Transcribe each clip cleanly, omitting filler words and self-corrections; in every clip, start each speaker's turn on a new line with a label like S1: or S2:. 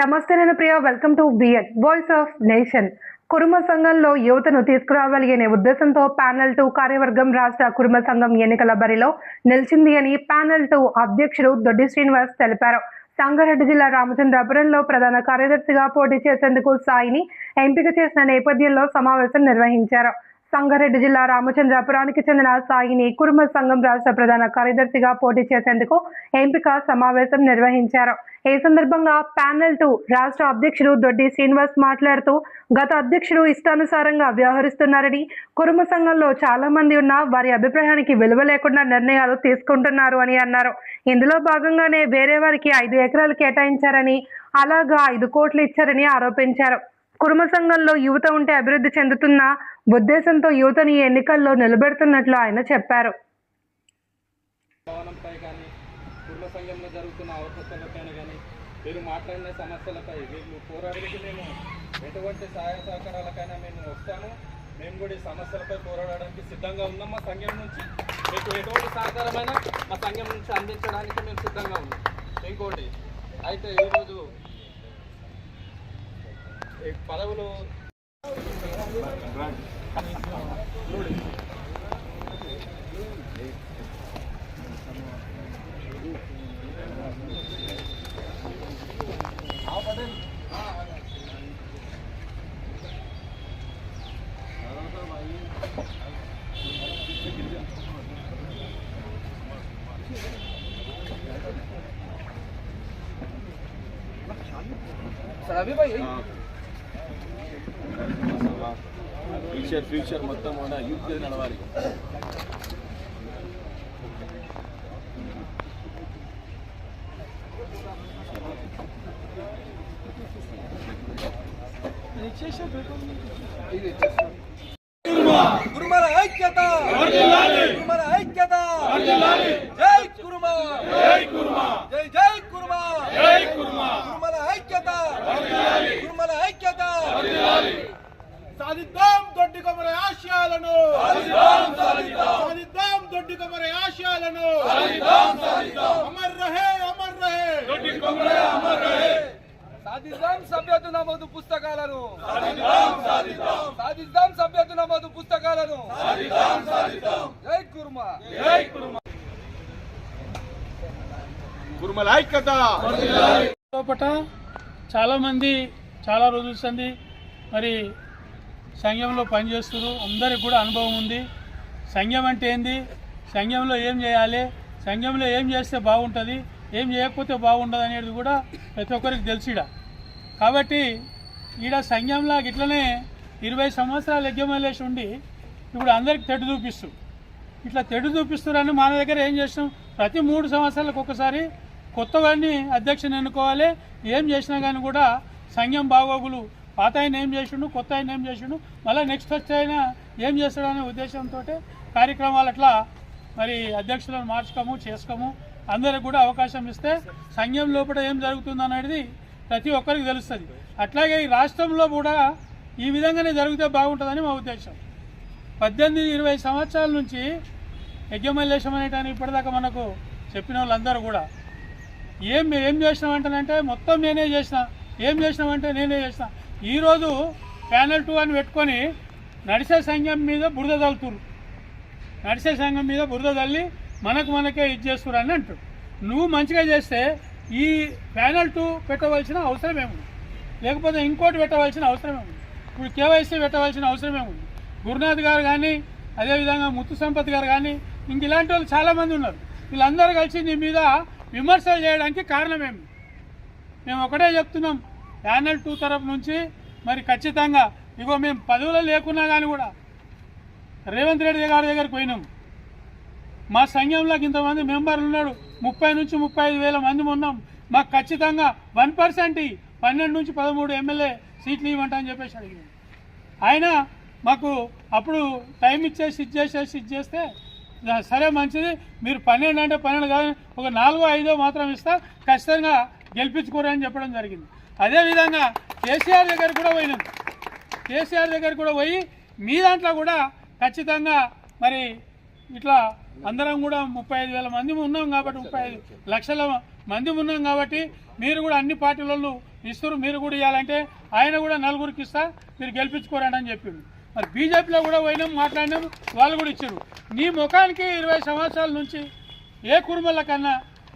S1: నమస్తే నేను Priya welcome to BN voice of nation. Kuruma సంఘంలో యువతను తీసుకురావాలి అనే ఉద్దేశంతో ప్యానెల్ 2 కార్యవర్గం రాష్ట్ర కురుమ సంఘం ఎన్నికల బరిలో నిలిచింది అని ప్యానెల్ 2 అధ్యక్షుడు దొడ్డి శ్రీనివాస్ తెలిపారు. సంగారెడ్డి జిల్లా రామచంద్రాపురంలో ప్రధాన కార్యదర్శిగా పోటీ చేసేందుకు సాయిని ఎంపిక చేసిన నేపథ్యంలో సమావేశం నిర్వహించారు. సంగారెడ్డి జిల్లా రామచంద్రాపురానికి చెందిన సాయిని కురుమ సంఘం రాష్ట్ర ప్రధాన కార్యదర్శిగా పోటీ చేసేందుకు ఎంపిక సమావేశం నిర్వహించారు. ఈ సందర్భంగా ప్యానెల్ 2 రాష్ట్ర అధ్యక్షుడు దొడ్డి శ్రీనివాస్ మాట్లాడుతూ గత అధ్యక్షుడు ఇష్టానుసారంగా వ్యవహరిస్తున్నారని, కురుమ సంఘంలో చాలా మంది ఉన్న వారి అభిప్రాయానికి విలువ లేకుండా నిర్ణయాలు తీసుకుంటున్నారు అని అన్నారు. ఇందులో భాగంగానే వేరే వారికి 5 ఎకరాలు కేటాయించారని, అలాగా 5 కోట్లు ఇచ్చారని ఆరోపించారు. కురుమ సంఘంలో యువత ఉంటే అభివృద్ధి చెందుతున్న ఉద్దేశంతో యువతని ఎన్నికల్లో నిలబెడుతున్నట్లు ఆయన చెప్పారు.
S2: సంఘంలో జరుగుతున్న అవకాశాలపైన కానీ మీరు మాట్లాడిన సమస్యలపై వీళ్ళు పోరాడికి మేము ఎటువంటి సహాయ సహకారాలకైనా మేము వస్తాము. మేము కూడా ఈ సమస్యలపై పోరాడడానికి సిద్ధంగా ఉన్నాం. మా సంఘం నుంచి మీకు ఎటువంటి సహకారమైనా మా సంఘం నుంచి అందించడానికి మేము సిద్ధంగా ఉన్నాం. ఇంకోటి అయితే ఈరోజు పదవులు ఫ్యూచర్ మొత్తం యూత్ నడవాలి. కురుమల ఐక్యత, కురుమల ఐక్యత, జై కురుమ, జై కురుమ, జై జై కురుమ, జై కురుమ, కురుమల ఐక్యత, కురుమల ఐక్యత, సాధిద్దాం దొడ్డి కొమర ఆశయాలను, సాధిద్దాం దొడ్డి కొమర ఆశయాలను, అమర్ రహే, అమర్ రహే దొడ్డి కొమర, అమర్ రహే. సాధిద్దాం సభ్యత నమోదు పుస్తకాలను, సాధిద్దాం సభ్యత నమోదు పుస్తకాలను, జై కుర్మ, జై కుర్మ, కుర్మల ఐక్యత.
S3: లోపట చాలామంది చాలా రోజుల సంది మరి సంఘంలో పనిచేస్తున్నారు. అందరికి కూడా అనుభవం ఉంది. సంఘం అంటే ఏంది, సంఘంలో ఏం చేయాలి, సంఘంలో ఏం చేస్తే బాగుంటుంది, ఏం చేయకపోతే బాగుండదు అనేది కూడా ప్రతి ఒక్కరికి తెలిసిడా. కాబట్టి ఈడ సంఘంలో ఇట్లనే 20 సంవత్సరాలు ఎగ్జామినేషన్ ఉండి ఇప్పుడు అందరికి తెడ్డు చూపిస్తూ ఇట్లా తెడ్డు చూపిస్తున్నారని మన దగ్గర ఏం చేసినాం, ప్రతి 3 సంవత్సరాలకు ఒకసారి కొత్తవాడిని అధ్యక్షుని ఎన్నుకోవాలి. ఏం చేసినా కానీ కూడా సంఘం బాగోగులు, పాత ఆయన ఏం చేసిండు, కొత్త ఆయన ఏం చేసిండు, మళ్ళీ నెక్స్ట్ వచ్చి ఆయన ఏం చేస్తాడనే ఉద్దేశంతో కార్యక్రమాలు అట్లా మరి అధ్యక్షులను మార్చుకోము చేసుకోము. అందరికి కూడా అవకాశం ఇస్తే సంఘం లోపల ఏం జరుగుతుంది అనేది ప్రతి ఒక్కరికి తెలుస్తుంది. అట్లాగే ఈ రాష్ట్రంలో కూడా ఈ విధంగానే జరిగితే బాగుంటుందని మా ఉద్దేశం. 18-20 సంవత్సరాల నుంచి యజ్ఞమల్లేశం అనేటాన్ని ఇప్పటిదాకా మనకు చెప్పిన వాళ్ళందరూ కూడా ఏం చేసినామంటేనంటే మొత్తం నేనే చేసిన, ఏం చేసినామంటే నేనే చేసిన. ఈరోజు ప్యానెల్ 2 అని పెట్టుకొని నడిసే సంఘం మీద బురద తల్లుతురు, నడిసే సంఘం మీద బురద తల్లి మనకే ఇది చేస్తున్నారు అని అంటారు. నువ్వు మంచిగా చేస్తే ఈ ప్యానెల్ 2 పెట్టవలసిన అవసరం ఏముంది, లేకపోతే ఇంకోటి పెట్టవలసిన అవసరం ఏముంది, ఇప్పుడు కేవైసీ పెట్టవలసిన అవసరం ఏముంది. గురునాథ్ గారు కానీ, అదేవిధంగా ముత్తు సంపత్ గారు కానీ, ఇంక ఇలాంటి వాళ్ళు చాలామంది ఉన్నారు. వీళ్ళందరూ కలిసి నీ మీద విమర్శలు చేయడానికి కారణమేమి? మేము ఒకటే చెప్తున్నాం, ప్యానెల్ 2 తరఫు నుంచి మరి ఖచ్చితంగా ఇగో మేము పదవులు లేకున్నా కానీ కూడా రేవంత్ రెడ్డి గారి దగ్గరికి పోయినాం. మా సంఘంలోకి ఇంతమంది మెంబర్లు ఉన్నాడు, 30 నుంచి 35 వేల మంది ఉన్నాం. మాకు ఖచ్చితంగా 1% 12 నుంచి 13 ఎమ్మెల్యే సీట్లు ఇవ్వంట అని చెప్పేసి అడిగాం. ఆయన మాకు అప్పుడు టైం ఇచ్చేసి ఇచ్చేస్తే సరే మంచిది, మీరు 12 అంటే 12 కాదు, ఒక 4-5 మాత్రం ఇస్తా, ఖచ్చితంగా గెలిపించుకోరని చెప్పడం జరిగింది. అదేవిధంగా కేసీఆర్ దగ్గర కూడా పోయినాం. కేసీఆర్ దగ్గర కూడా పోయి మీ దాంట్లో కూడా ఖచ్చితంగా మరి ఇట్లా అందరం కూడా 35,000 మంది ఉన్నాం కాబట్టి 35 లక్షల మంది ఉన్నాం కాబట్టి మీరు కూడా అన్ని పార్టీలలో ఇస్తారు, మీరు కూడా ఇవ్వాలంటే ఆయన కూడా నలుగురికి ఇస్తా, మీరు గెలిపించుకోరండి అని చెప్పిండు. మరి బీజేపీలో కూడా పోయినాం, మాట్లాడినాం, వాళ్ళు కూడా ఇచ్చారు. నీ ముఖానికి 20 సంవత్సరాల నుంచి ఏ కుటుంబాల కన్నా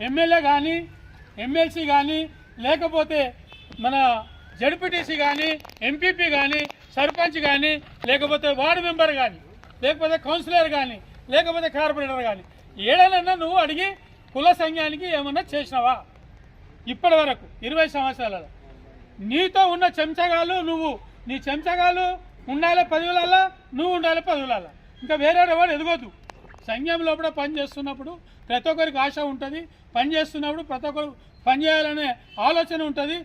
S3: ఎమ్మెల్యే కానీ, ఎమ్మెల్సీ కానీ, లేకపోతే మన జడ్పీటీసీ కానీ, ఎంపీపీ కానీ, సర్పంచ్ కానీ, లేకపోతే వార్డు మెంబర్ కానీ, లేకపోతే కౌన్సిలర్ కానీ, లేకపోతే కార్పొరేటర్ కానీ, ఏడనన్నా నువ్వు అడిగి కుల సంఘానికి ఏమన్నా చేసినావా? ఇప్పటి వరకు 20 సంవత్సరాలలో నీతో ఉన్న చెంచగాళ్ళు నువ్వు, నీ చెంచగాళ్ళు ఉండాలి పదవులలో, నువ్వు ఉండాలి పదవులలో, ఇంకా వేరే ఎవరు ఎదగొద్దు. సంఘం లోపల పని చేస్తున్నప్పుడు ప్రతి ఒక్కరికి ఆశ ఉంటుంది, పని చేస్తున్నప్పుడు ప్రతి ఒక్కరు పని చేయాలనే ఆలోచన ఉంటుంది.